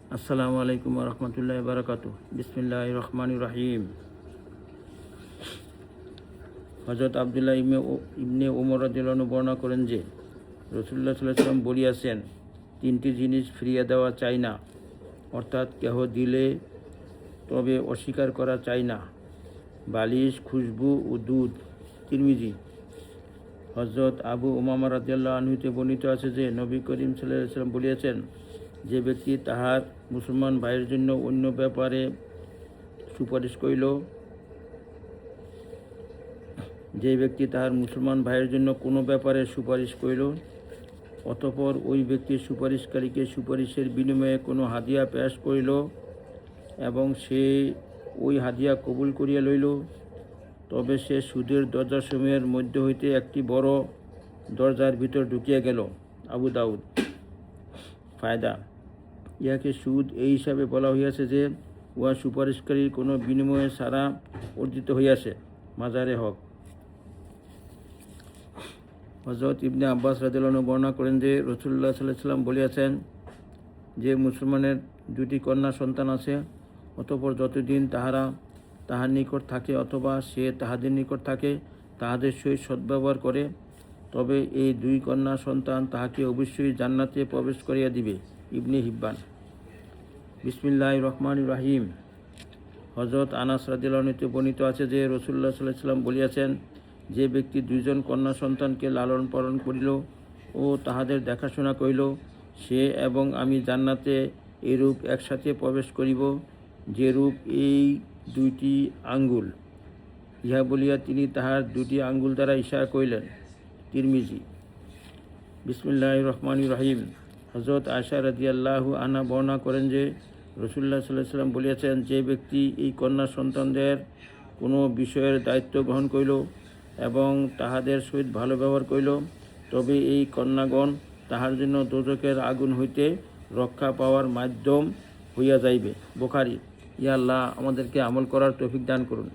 আসসালামু আলাইকুম ওয়া রাহমাতুল্লাহি ওয়া বারাকাতুহু। বিসমিল্লাহির রহমানির রহিম। হযরত আব্দুল্লাহ ইবনে ওমর রাদিয়াল্লাহু আনহু বর্ণনা করেন যে রাসূলুল্লাহ সাল্লাল্লাহু আলাইহি ওয়াসাল্লাম বলিয়াছেন, তিনটি জিনিস ফিরিয়ে দেওয়া চাই না, অর্থাৎ কেহ দিলে তবে অস্বীকার করা চাই না: বালিশ, খুশবু ও দুধ। তিরমিজি। হযরত আবু উমামা রাদিয়াল্লাহু আনহুতে বর্ণিত আছে যে নবী করিম সাল্লাল্লাহু আলাইহি ওয়াসাল্লাম বলিয়াছেন, যে ব্যক্তি তাহার মুসলমান ভাইয়ের জন্য অন্য ব্যাপারে সুপারিশ করিল কোনো ব্যাপারে সুপারিশ করিল, অতঃপর ওই ব্যক্তির সুপারিশকারীকে সুপারিশের বিনিময়ে কোনো হাদিয়া পেশ করিল এবং সে ওই হাদিয়া কবুল করিয়া লইল, তবে সে সুদের দরজাসমূহের মধ্য হইতে একটি বড় দরজার ভিতর ঢুকিয়া গেল। আবু দাউদ। ফায়দা: ইহাকে সুদ এই হিসাবে বলা হইয়াছে যে উহা সুপারিশকারীর কোনো বিনিময়ে ছাড়া অর্জিত হইয়াছে। মাজারে হক। হযরত ইবনে আব্বাস রাদিয়াল্লাহু আনহু বর্ণনা করেন যে রাসূলুল্লাহ সাল্লাল্লাহু আলাইহি ওয়াসাল্লাম বলিয়াছেন, যে মুসলমানের দুটি কন্যা সন্তান আছে, অতঃপর যতদিন তাহারা তাহার নিকট থাকে অথবা সে তাহাদের নিকট থাকে, তাহাদের সহিত সদ্ব্যবহার করে, তবে এই দুই কন্যা সন্তান তাহাকে অবশ্যই জান্নাতে প্রবেশ করিয়া দিবে। ইবনে হিব্বান। বিসমিল্লাহির রহমানির রহিম। হযরত আনাস রাদিয়াল্লাহু আনহু বর্ণিত আছে যে রাসূলুল্লাহ সাল্লাল্লাহু আলাইহি ওয়াসাল্লাম বলিয়াছেন, যে ব্যক্তি দুইজন কন্যা সন্তানকে লালন পালন করিল ও তাহাদের দেখাশোনা করিল, সে এবং আমি জান্নাতে এরূপ একসাথে প্রবেশ করিব যেরূপ এই দুইটি আঙ্গুল। ইহা বলিয়া তিনি তাহার দুটি আঙ্গুল দ্বারা ইশারা করিলেন। তিরমিজি। বিসমিল্লাহির রহমানির রহিম। হযরত আয়েশা রাদিয়াল্লাহু আনহা বর্ণনা করেন যে রাসূলুল্লাহ সাল্লাল্লাহু আলাইহি ওয়াসাল্লাম বলিয়াছেন, যে ব্যক্তি এই কন্যা সন্তানদের কোনো বিষয়ের দায়িত্ব গ্রহণ করিল এবং তাহাদের সহিত ভালো ব্যবহার করিল, তবে এই কন্যাগণ তাহার জন্য দোজখের আগুন হইতে রক্ষা পাওয়ার মাধ্যম হইয়া যাইবে। বুখারী। ইয়া আল্লাহ, আমাদেরকে আমল করার তৌফিক দান করুন।